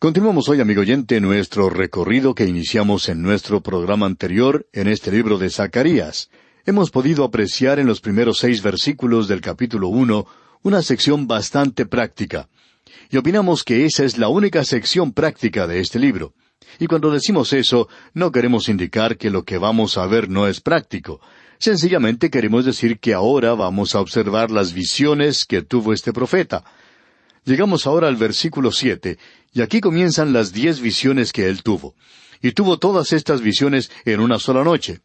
Continuamos hoy, amigo oyente, nuestro recorrido que iniciamos en nuestro programa anterior en este libro de Zacarías. Hemos podido apreciar en los primeros 6 versículos del capítulo 1 una sección bastante práctica. Y opinamos que esa es la única sección práctica de este libro. Y cuando decimos eso, no queremos indicar que lo que vamos a ver no es práctico. Sencillamente queremos decir que ahora vamos a observar las visiones que tuvo este profeta. Llegamos ahora al versículo 7, y aquí comienzan las 10 visiones que él tuvo. Y tuvo todas estas visiones en una sola noche.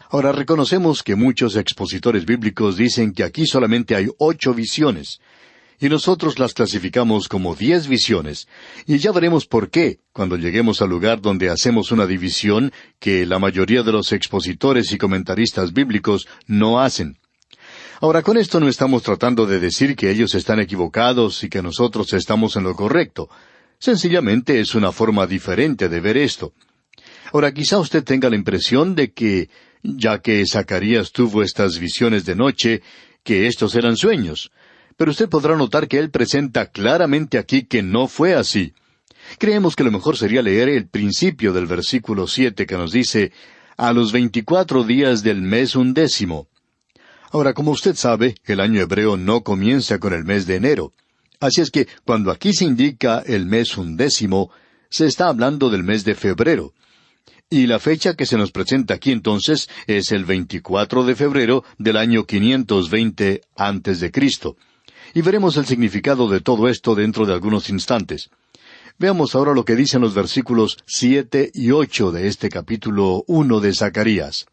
Ahora reconocemos que muchos expositores bíblicos dicen que aquí solamente hay 8 visiones. Y nosotros las clasificamos como 10 visiones. Y ya veremos por qué cuando lleguemos al lugar donde hacemos una división que la mayoría de los expositores y comentaristas bíblicos no hacen. Ahora, con esto no estamos tratando de decir que ellos están equivocados y que nosotros estamos en lo correcto. Sencillamente es una forma diferente de ver esto. Ahora, quizá usted tenga la impresión de que, ya que Zacarías tuvo estas visiones de noche, que estos eran sueños. Pero usted podrá notar que él presenta claramente aquí que no fue así. Creemos que lo mejor sería leer el principio del versículo 7 que nos dice, a los 24 días del mes 11. Ahora, como usted sabe, el año hebreo no comienza con el mes de enero. Así es que, cuando aquí se indica el mes 11, se está hablando del mes de febrero. Y la fecha que se nos presenta aquí entonces es el 24 de febrero del año 520 antes de Cristo. Y veremos el significado de todo esto dentro de algunos instantes. Veamos ahora lo que dicen los versículos 7 y 8 de este capítulo 1 de Zacarías.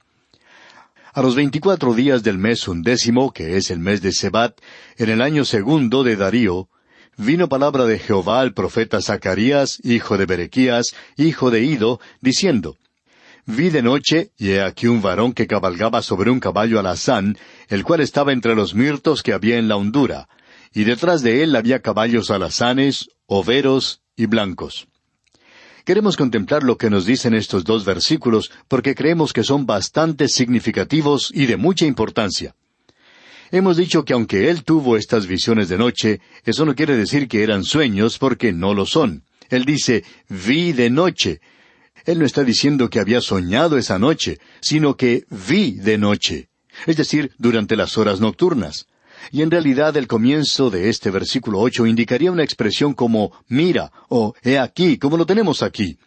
A los 24 días del mes 11, que es el mes de Sebat, en el año 2 de Darío, vino palabra de Jehová al profeta Zacarías, hijo de Berequías, hijo de Ido, diciendo, Vi de noche, y he aquí un varón que cabalgaba sobre un caballo alazán, el cual estaba entre los mirtos que había en la hondura, y detrás de él había caballos alazanes, overos y blancos. Queremos contemplar lo que nos dicen estos 2 versículos porque creemos que son bastante significativos y de mucha importancia. Hemos dicho que aunque él tuvo estas visiones de noche, eso no quiere decir que eran sueños porque no lo son. Él dice, vi de noche. Él no está diciendo que había soñado esa noche, sino que vi de noche. Es decir, durante las horas nocturnas. Y en realidad el comienzo de este versículo 8 indicaría una expresión como mira o he aquí, como lo tenemos aquí.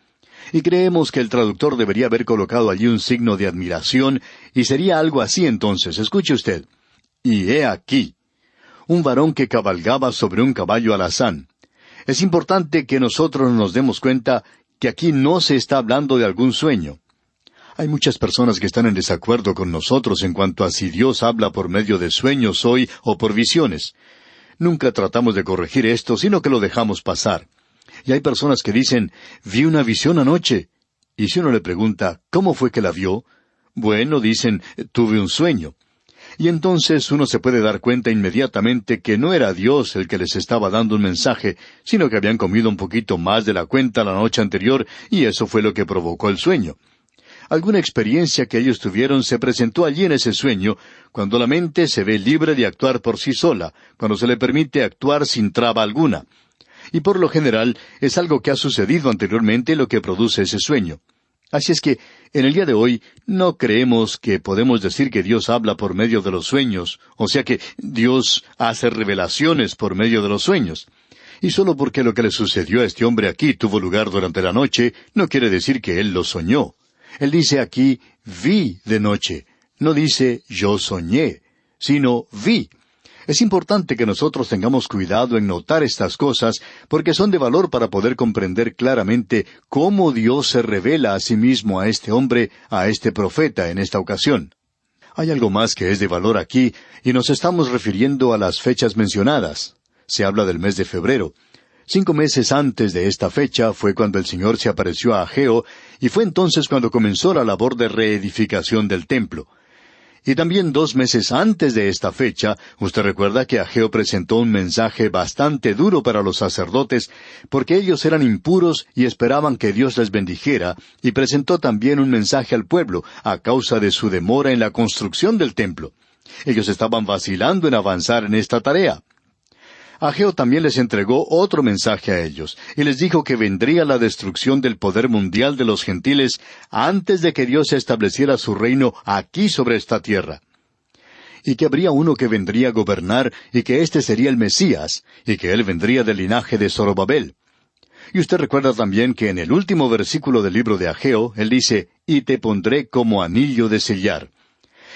Y creemos que el traductor debería haber colocado allí un signo de admiración y sería algo así entonces. Escuche usted. Y he aquí, un varón que cabalgaba sobre un caballo alazán. Es importante que nosotros nos demos cuenta que aquí no se está hablando de algún sueño. Hay muchas personas que están en desacuerdo con nosotros en cuanto a si Dios habla por medio de sueños hoy o por visiones. Nunca tratamos de corregir esto, sino que lo dejamos pasar. Y hay personas que dicen, vi una visión anoche. Y si uno le pregunta, ¿cómo fue que la vio? Bueno, dicen, tuve un sueño. Y entonces uno se puede dar cuenta inmediatamente que no era Dios el que les estaba dando un mensaje, sino que habían comido un poquito más de la cuenta la noche anterior, y eso fue lo que provocó el sueño. Alguna experiencia que ellos tuvieron se presentó allí en ese sueño, cuando la mente se ve libre de actuar por sí sola, cuando se le permite actuar sin traba alguna. Y por lo general es algo que ha sucedido anteriormente lo que produce ese sueño. Así es que, en el día de hoy, no creemos que podemos decir que Dios habla por medio de los sueños, o sea que Dios hace revelaciones por medio de los sueños. Y solo porque lo que le sucedió a este hombre aquí tuvo lugar durante la noche, no quiere decir que él lo soñó. Él dice aquí, vi de noche. No dice, yo soñé, sino vi. Es importante que nosotros tengamos cuidado en notar estas cosas, porque son de valor para poder comprender claramente cómo Dios se revela a sí mismo a este hombre, a este profeta en esta ocasión. Hay algo más que es de valor aquí, y nos estamos refiriendo a las fechas mencionadas. Se habla del mes de febrero. 5 meses antes de esta fecha fue cuando el Señor se apareció a Ageo, y fue entonces cuando comenzó la labor de reedificación del templo. Y también 2 meses antes de esta fecha, usted recuerda que Ageo presentó un mensaje bastante duro para los sacerdotes, porque ellos eran impuros y esperaban que Dios les bendijera, y presentó también un mensaje al pueblo, a causa de su demora en la construcción del templo. Ellos estaban vacilando en avanzar en esta tarea. Ageo también les entregó otro mensaje a ellos, y les dijo que vendría la destrucción del poder mundial de los gentiles antes de que Dios estableciera su reino aquí sobre esta tierra. Y que habría uno que vendría a gobernar, y que éste sería el Mesías, y que él vendría del linaje de Zorobabel. Y usted recuerda también que en el último versículo del libro de Ageo, él dice, «Y te pondré como anillo de sellar».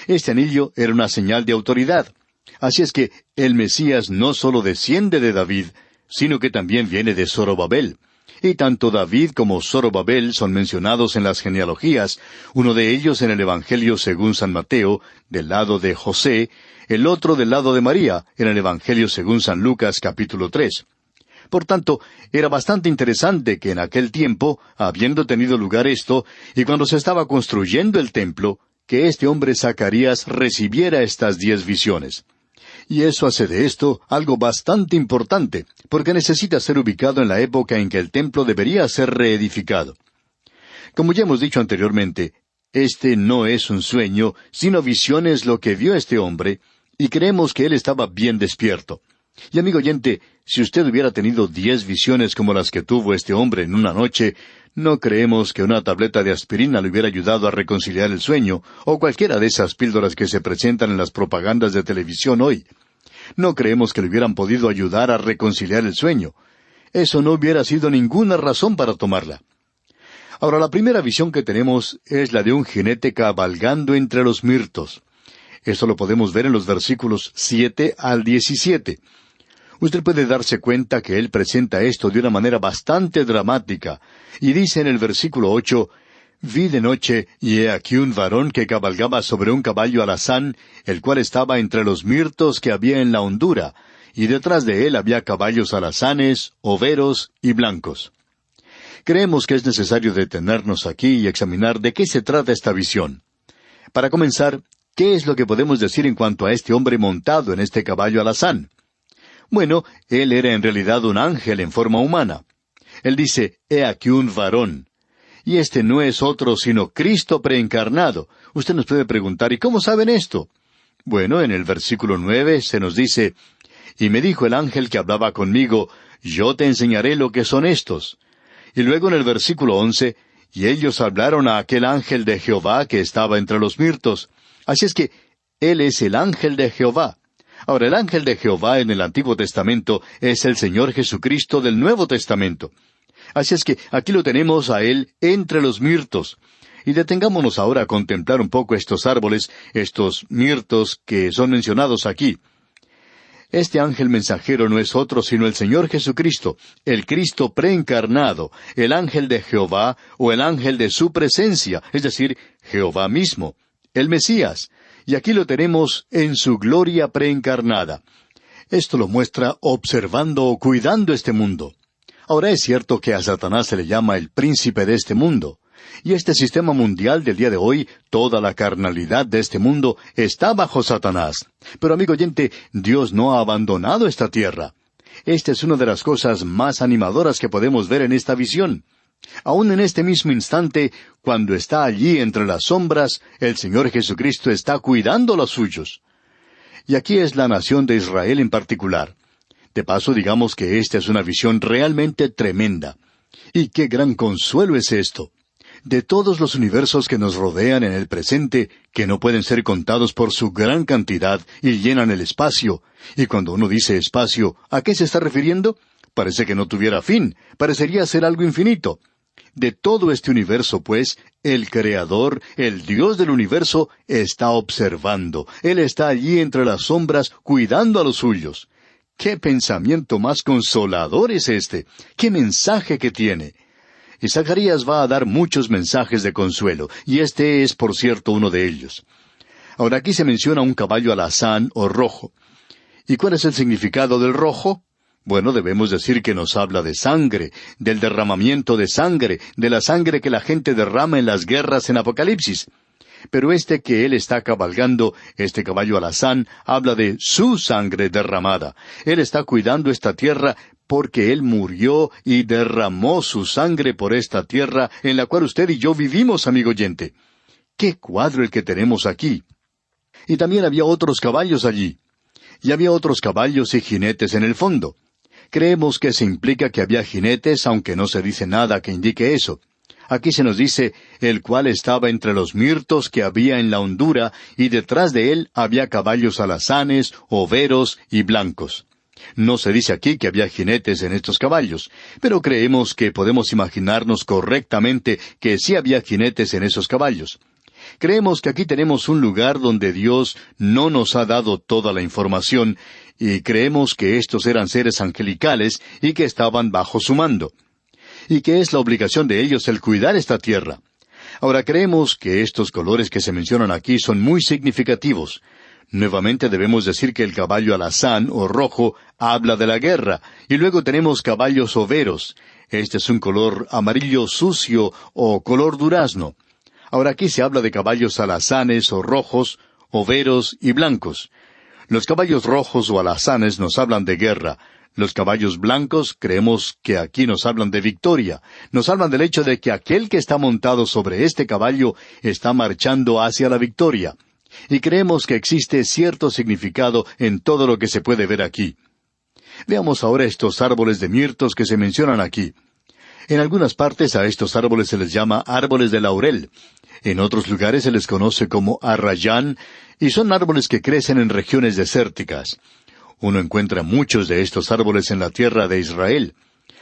Este anillo era una señal de autoridad. Así es que el Mesías no solo desciende de David, sino que también viene de Zorobabel. Y tanto David como Zorobabel son mencionados en las genealogías, uno de ellos en el Evangelio según San Mateo, del lado de José, el otro del lado de María, en el Evangelio según San Lucas capítulo 3. Por tanto, era bastante interesante que en aquel tiempo, habiendo tenido lugar esto, y cuando se estaba construyendo el templo, que este hombre Zacarías recibiera estas 10 visiones. Y eso hace de esto algo bastante importante, porque necesita ser ubicado en la época en que el templo debería ser reedificado. Como ya hemos dicho anteriormente, este no es un sueño, sino visiones lo que vio este hombre, y creemos que él estaba bien despierto. Y amigo oyente, si usted hubiera tenido 10 visiones como las que tuvo este hombre en una noche, no creemos que una tableta de aspirina le hubiera ayudado a reconciliar el sueño, o cualquiera de esas píldoras que se presentan en las propagandas de televisión hoy. No creemos que le hubieran podido ayudar a reconciliar el sueño. Eso no hubiera sido ninguna razón para tomarla. Ahora, la primera visión que tenemos es la de un jinete cabalgando entre los mirtos. Esto lo podemos ver en los versículos 7 al 17. Usted puede darse cuenta que él presenta esto de una manera bastante dramática, y dice en el versículo 8, «Vi de noche, y he aquí un varón que cabalgaba sobre un caballo alazán, el cual estaba entre los mirtos que había en la hondura, y detrás de él había caballos alazanes, overos y blancos». Creemos que es necesario detenernos aquí y examinar de qué se trata esta visión. Para comenzar, ¿qué es lo que podemos decir en cuanto a este hombre montado en este caballo alazán? Bueno, él era en realidad un ángel en forma humana. Él dice, «He aquí un varón». Y este no es otro sino Cristo preencarnado. Usted nos puede preguntar, ¿y cómo saben esto? Bueno, en el versículo 9 se nos dice, «Y me dijo el ángel que hablaba conmigo, yo te enseñaré lo que son estos». Y luego en el versículo 11, «Y ellos hablaron a aquel ángel de Jehová que estaba entre los mirtos». Así es que él es el ángel de Jehová. Ahora, el ángel de Jehová en el Antiguo Testamento es el Señor Jesucristo del Nuevo Testamento. Así es que aquí lo tenemos a él entre los mirtos. Y detengámonos ahora a contemplar un poco estos árboles, estos mirtos que son mencionados aquí. Este ángel mensajero no es otro sino el Señor Jesucristo, el Cristo preencarnado, el ángel de Jehová o el ángel de su presencia, es decir, Jehová mismo, el Mesías. Y aquí lo tenemos en su gloria preencarnada. Esto lo muestra observando o cuidando este mundo. Ahora es cierto que a Satanás se le llama el príncipe de este mundo. Y este sistema mundial del día de hoy, toda la carnalidad de este mundo, está bajo Satanás. Pero amigo oyente, Dios no ha abandonado esta tierra. Esta es una de las cosas más animadoras que podemos ver en esta visión. Aún en este mismo instante, cuando está allí entre las sombras, el Señor Jesucristo está cuidando a los suyos. Y aquí es la nación de Israel en particular. De paso, digamos que esta es una visión realmente tremenda. Y qué gran consuelo es esto. De todos los universos que nos rodean en el presente, que no pueden ser contados por su gran cantidad y llenan el espacio. Y cuando uno dice espacio, ¿a qué se está refiriendo? Parece que no tuviera fin, parecería ser algo infinito. De todo este universo, pues, el Creador, el Dios del universo, está observando. Él está allí entre las sombras, cuidando a los suyos. ¡Qué pensamiento más consolador es este! ¡Qué mensaje que tiene! Y Zacarías va a dar muchos mensajes de consuelo, y este es, por cierto, uno de ellos. Ahora aquí se menciona un caballo alazán o rojo. ¿Y cuál es el significado del rojo? Bueno, debemos decir que nos habla de sangre, del derramamiento de sangre, de la sangre que la gente derrama en las guerras en Apocalipsis. Pero este que él está cabalgando, este caballo alazán, habla de su sangre derramada. Él está cuidando esta tierra porque él murió y derramó su sangre por esta tierra en la cual usted y yo vivimos, amigo oyente. ¡Qué cuadro el que tenemos aquí! Y también había otros caballos allí. Y había otros caballos y jinetes en el fondo. Creemos que se implica que había jinetes, aunque no se dice nada que indique eso. Aquí se nos dice, el cual estaba entre los mirtos que había en la hondura, y detrás de él había caballos alazanes, overos y blancos. No se dice aquí que había jinetes en estos caballos, pero creemos que podemos imaginarnos correctamente que sí había jinetes en esos caballos. Creemos que aquí tenemos un lugar donde Dios no nos ha dado toda la información, y creemos que estos eran seres angelicales y que estaban bajo su mando, y que es la obligación de ellos el cuidar esta tierra. Ahora creemos que estos colores que se mencionan aquí son muy significativos. Nuevamente debemos decir que el caballo alazán o rojo habla de la guerra, y luego tenemos caballos overos. Este es un color amarillo sucio o color durazno. Ahora aquí se habla de caballos alazanes o rojos, overos y blancos. Los caballos rojos o alazanes nos hablan de guerra. Los caballos blancos creemos que aquí nos hablan de victoria. Nos hablan del hecho de que aquel que está montado sobre este caballo está marchando hacia la victoria. Y creemos que existe cierto significado en todo lo que se puede ver aquí. Veamos ahora estos árboles de mirtos que se mencionan aquí. En algunas partes a estos árboles se les llama árboles de laurel. En otros lugares se les conoce como arrayán, y son árboles que crecen en regiones desérticas. Uno encuentra muchos de estos árboles en la tierra de Israel.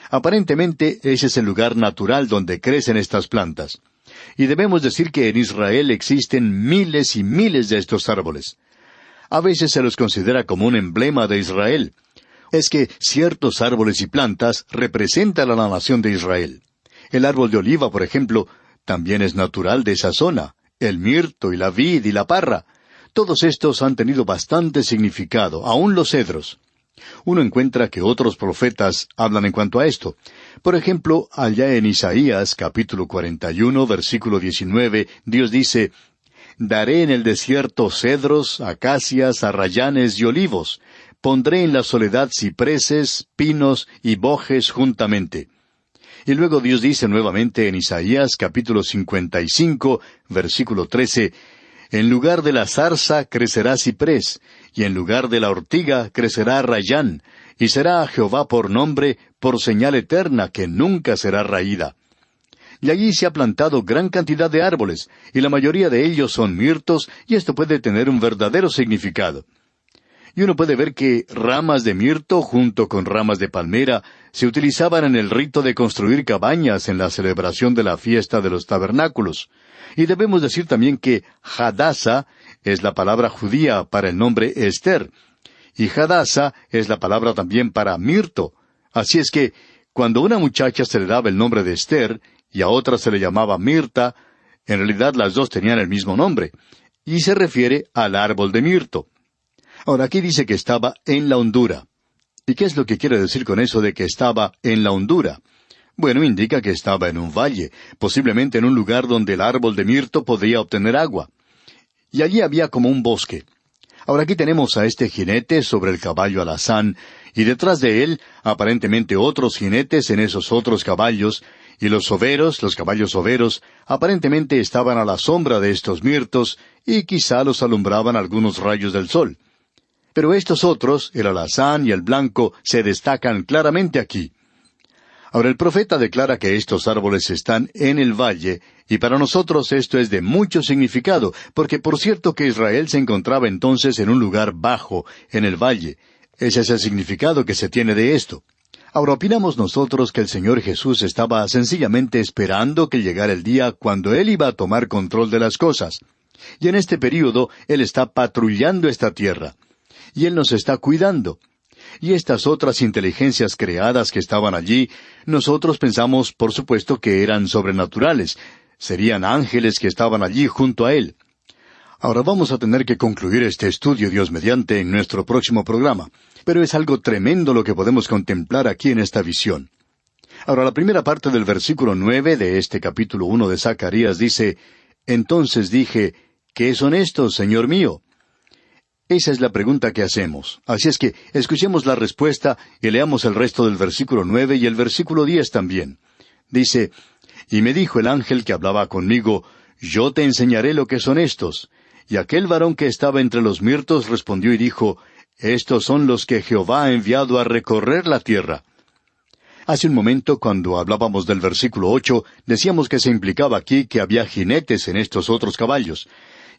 Aparentemente ese es el lugar natural donde crecen estas plantas. Y debemos decir que en Israel existen miles y miles de estos árboles. A veces se los considera como un emblema de Israel. Es que ciertos árboles y plantas representan a la nación de Israel. El árbol de oliva, por ejemplo, también es natural de esa zona. El mirto y la vid y la parra. Todos estos han tenido bastante significado, aun los cedros. Uno encuentra que otros profetas hablan en cuanto a esto. Por ejemplo, allá en Isaías, capítulo 41, versículo 19, Dios dice, «Daré en el desierto cedros, acacias, arrayanes y olivos. Pondré en la soledad cipreses, pinos y bojes juntamente». Y luego Dios dice nuevamente en Isaías, capítulo 55, versículo 13, «En lugar de la zarza crecerá ciprés, y en lugar de la ortiga crecerá arrayán, y será a Jehová por nombre, por señal eterna que nunca será raída». Y allí se ha plantado gran cantidad de árboles, y la mayoría de ellos son mirtos, y esto puede tener un verdadero significado. Y uno puede ver que ramas de mirto junto con ramas de palmera se utilizaban en el rito de construir cabañas en la celebración de la fiesta de los tabernáculos. Y debemos decir también que Hadasa es la palabra judía para el nombre Esther, y Hadasa es la palabra también para mirto. Así es que, cuando a una muchacha se le daba el nombre de Esther, y a otra se le llamaba Mirta, en realidad las dos tenían el mismo nombre, y se refiere al árbol de mirto. Ahora aquí dice que estaba en la hondura. ¿Y qué es lo que quiere decir con eso de que estaba en la hondura? Bueno, indica que estaba en un valle, posiblemente en un lugar donde el árbol de mirto podría obtener agua. Y allí había como un bosque. Ahora aquí tenemos a este jinete sobre el caballo alazán, y detrás de él, aparentemente otros jinetes en esos otros caballos, y los overos, los caballos overos, aparentemente estaban a la sombra de estos mirtos, y quizá los alumbraban algunos rayos del sol. Pero estos otros, el alazán y el blanco, se destacan claramente aquí. Ahora el profeta declara que estos árboles están en el valle, y para nosotros esto es de mucho significado, porque por cierto que Israel se encontraba entonces en un lugar bajo, en el valle. Ese es el significado que se tiene de esto. Ahora opinamos nosotros que el Señor Jesús estaba sencillamente esperando que llegara el día cuando Él iba a tomar control de las cosas. Y en este período Él está patrullando esta tierra. Y Él nos está cuidando. Y estas otras inteligencias creadas que estaban allí, nosotros pensamos, por supuesto, que eran sobrenaturales. Serían ángeles que estaban allí junto a Él. Ahora vamos a tener que concluir este estudio, Dios mediante, en nuestro próximo programa. Pero es algo tremendo lo que podemos contemplar aquí en esta visión. Ahora la primera parte del versículo 9 de este capítulo 1 de Zacarías dice, «Entonces dije, ¿qué son estos, Señor mío?» Esa es la pregunta que hacemos. Así es que escuchemos la respuesta y leamos el resto del versículo 9 y el versículo 10 también. Dice, «Y me dijo el ángel que hablaba conmigo, yo te enseñaré lo que son estos. Y aquel varón que estaba entre los mirtos respondió y dijo, estos son los que Jehová ha enviado a recorrer la tierra. Hace un momento, cuando hablábamos del versículo 8, decíamos que se implicaba aquí que había jinetes en estos otros caballos.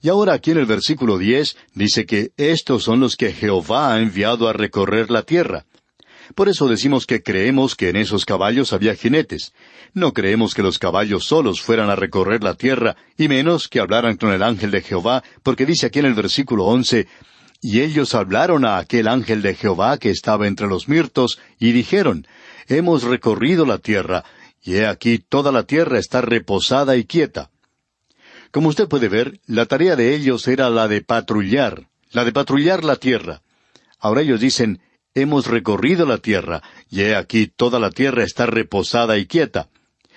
Y ahora aquí en el versículo 10 dice que estos son los que Jehová ha enviado a recorrer la tierra. Por eso decimos que creemos que en esos caballos había jinetes. No creemos que los caballos solos fueran a recorrer la tierra, y menos que hablaran con el ángel de Jehová, porque dice aquí en el versículo 11, «Y ellos hablaron a aquel ángel de Jehová que estaba entre los mirtos, y dijeron, Hemos recorrido la tierra, y he aquí toda la tierra está reposada y quieta». Como usted puede ver, la tarea de ellos era la de patrullar la tierra. Ahora ellos dicen, «Hemos recorrido la tierra, y he aquí toda la tierra está reposada y quieta».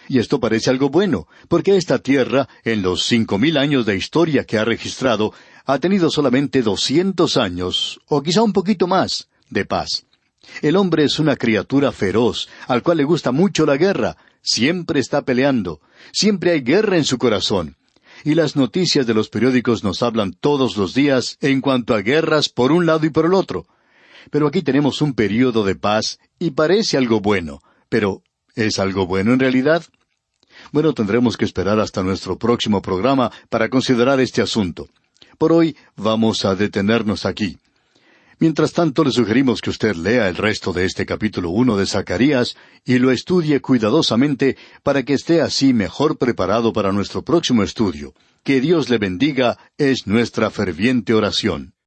Y esto parece algo bueno, porque esta tierra, en los 5,000 años de historia que ha registrado, ha tenido solamente 200 años, o quizá un poquito más, de paz. El hombre es una criatura feroz, al cual le gusta mucho la guerra, siempre está peleando, siempre hay guerra en su corazón. Y las noticias de los periódicos nos hablan todos los días en cuanto a guerras por un lado y por el otro. Pero aquí tenemos un período de paz y parece algo bueno. Pero, ¿es algo bueno en realidad? Bueno, tendremos que esperar hasta nuestro próximo programa para considerar este asunto. Por hoy vamos a detenernos aquí. Mientras tanto, le sugerimos que usted lea el resto de este capítulo 1 de Zacarías y lo estudie cuidadosamente para que esté así mejor preparado para nuestro próximo estudio. Que Dios le bendiga es nuestra ferviente oración.